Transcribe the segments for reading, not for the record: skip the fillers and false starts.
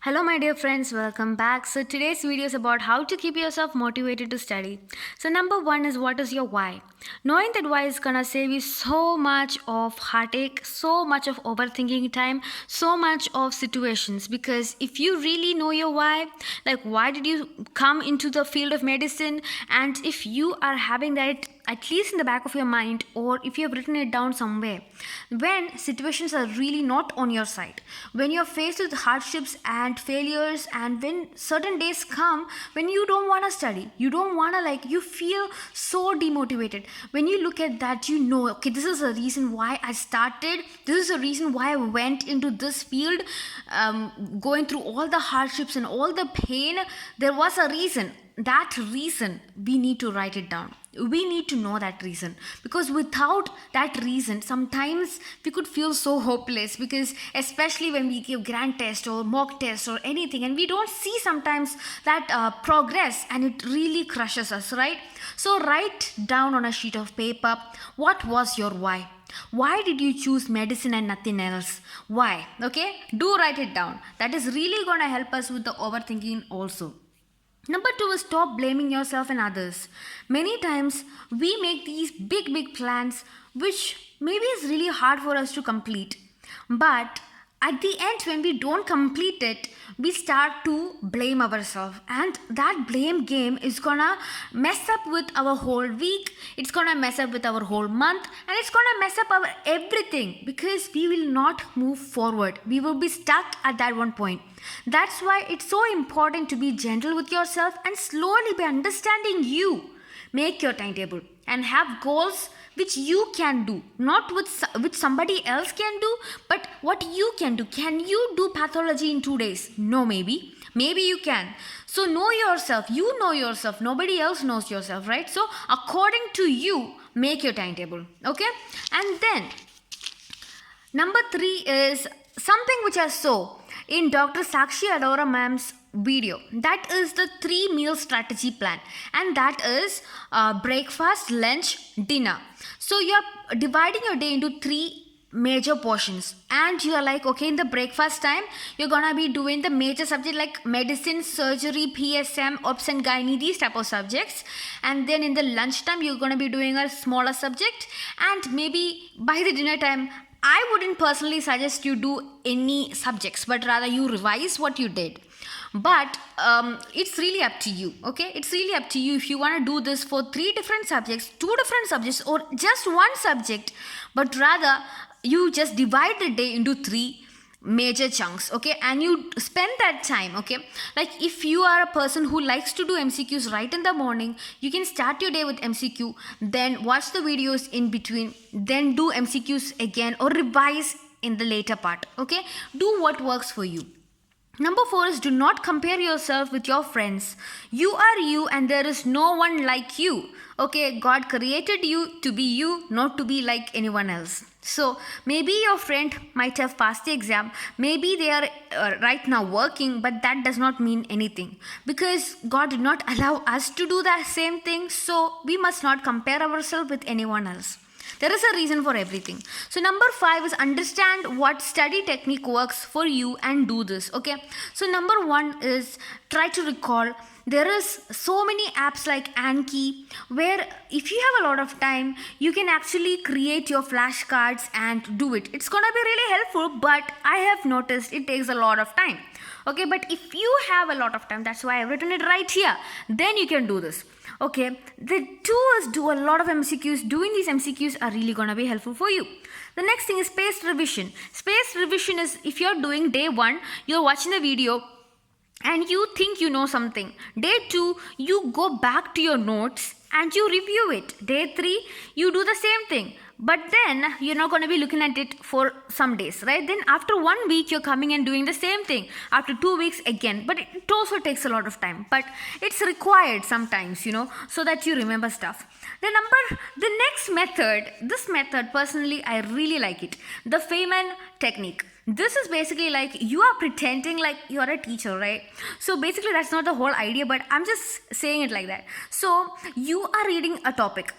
Hello, my dear friends, welcome back. So, today's video is about how to keep yourself motivated to study. So, number one is what is your why? Knowing that why is gonna save you so much of heartache, so much of overthinking time, so much of situations. Because if you really know your why, like why did you come into the field of medicine, and if you are having that at least in the back of your mind, or if you have written it down somewhere, when situations are really not on your side, when you're faced with hardships and failures, and when certain days come when you don't want to study, you don't want to, like, you feel so demotivated, when you look at that, you know, okay, this is a reason why I started, this is a reason why I went into this field, going through all the hardships and all the pain. There was a reason. That reason, we need to write it down. We need to know that reason, because without that reason sometimes we could feel so hopeless, because especially when we give grand test or mock test or anything and we don't see sometimes that progress, and it really crushes us, right? So write down on a sheet of paper, what was your why did you choose medicine and nothing else? Why? Okay, do write it down. That is really going to help us with the overthinking also. Number two is stop blaming yourself and others. Many times we make these big plans which maybe is really hard for us to complete. But at the end, when we don't complete it, we start to blame ourselves, and that blame game is gonna mess up with our whole week, it's gonna mess up with our whole month, and it's gonna mess up our everything, because we will not move forward, we will be stuck at that one point. That's why it's so important to be gentle with yourself and slowly be understanding you. Make your timetable and have goals which you can do, not which somebody else can do, but what you can do. Can you do pathology in 2 days? No, maybe you can. So know yourself, you know yourself, nobody else knows yourself, right? So according to you, make your timetable, okay? And then number three is something which I saw in Dr. Sakshi Adora ma'am's video. That is the 3 meal strategy plan, and that is breakfast, lunch, dinner. So you're dividing your day into 3 major portions, and you are like, okay, in the breakfast time you're gonna be doing the major subject like medicine, surgery, PSM, obs and gynae, these type of subjects. And then in the lunch time you're gonna be doing a smaller subject, and maybe by the dinner time I wouldn't personally suggest you do any subjects, but rather you revise what you did. But it's really up to you, okay? It's really up to you if you want to do this for 3 different subjects, 2 different subjects, or just one subject, but rather you just divide the day into 3 major chunks, okay? And you spend that time, okay? Like if you are a person who likes to do MCQs right in the morning, you can start your day with MCQ, then watch the videos in between, then do MCQs again, or revise in the later part, okay? Do what works for you. Number four is do not compare yourself with your friends. You are you, and there is no one like you. Okay, God created you to be you, not to be like anyone else. So maybe your friend might have passed the exam, maybe they are right now working, but that does not mean anything, because God did not allow us to do the same thing. So we must not compare ourselves with anyone else. There is a reason for everything. So number five is understand what study technique works for you and do this, okay? So number one is try to recall. There is so many apps like Anki, where if you have a lot of time, you can actually create your flashcards and do it. It's gonna be really helpful, but I have noticed it takes a lot of time, okay? But if you have a lot of time, that's why I've written it right here, then you can do this. Okay, the two is do a lot of MCQs. Doing these MCQs are really gonna be helpful for you. The next thing is spaced revision. Spaced revision is if you're doing day one, you're watching the video and you think you know something. Day two, you go back to your notes and you review it. Day three, you do the same thing. But then you're not going to be looking at it for some days, right? Then after 1 week, you're coming and doing the same thing. After 2 weeks again. But it also takes a lot of time. But it's required sometimes, so that you remember stuff. The next method, this method, personally, I really like it. The Feynman technique. This is basically like you are pretending like you're a teacher, right? So basically that's not the whole idea, but I'm just saying it like that. So you are reading a topic.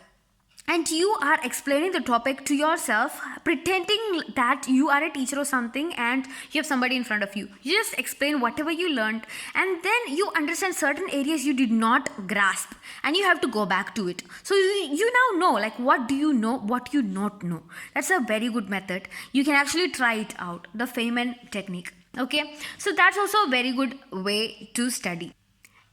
and you are explaining the topic to yourself, pretending that you are a teacher or something and you have somebody in front of you. You just explain whatever you learned, and then you understand certain areas you did not grasp, and you have to go back to it. So you now know, like, what do you know, what you not know. That's a very good method. You can actually try it out, the Feynman technique. Okay, so that's also a very good way to study.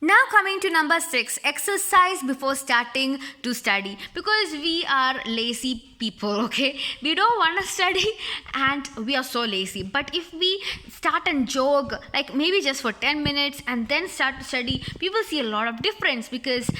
Now coming to number 6, exercise before starting to study, because we are lazy people, okay? We don't want to study and we are so lazy. But if we start and jog, like maybe just for 10 minutes and then start to study, we will see a lot of difference, because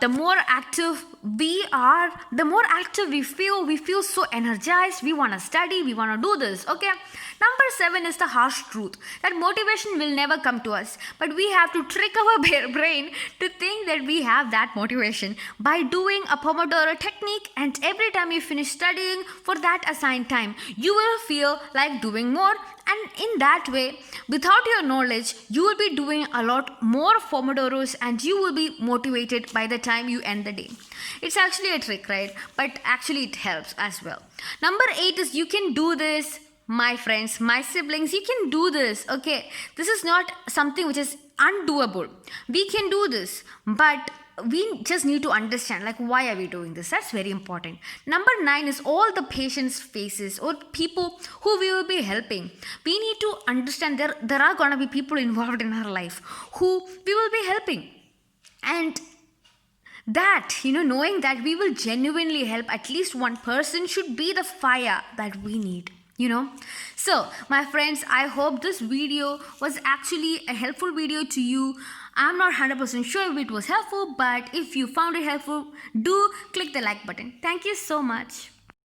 the more active we are, the more active we feel so energized, we want to study, we want to do this, okay? Number 7 is the harsh truth that motivation will never come to us, but we have to trick our brain to think that we have that motivation by doing a Pomodoro technique, and every time you finish studying for that assigned time, you will feel like doing more, and in that way, without your knowledge, you will be doing a lot more Pomodoros and you will be motivated by the time you end the day. It's actually a trick, right? But actually it helps as well. Number 8 is you can do this. My friends, my siblings, you can do this, okay? This is not something which is undoable. We can do this, but we just need to understand, like, why are we doing this? That's very important. Number 9 is all the patients' faces or people who we will be helping. We need to understand there are gonna be people involved in our life who we will be helping, and that, knowing that we will genuinely help at least one person should be the fire that we need. So my friends, I hope this video was actually a helpful video to you. I'm not 100% sure if it was helpful, but if you found it helpful, do click the like button. Thank you so much.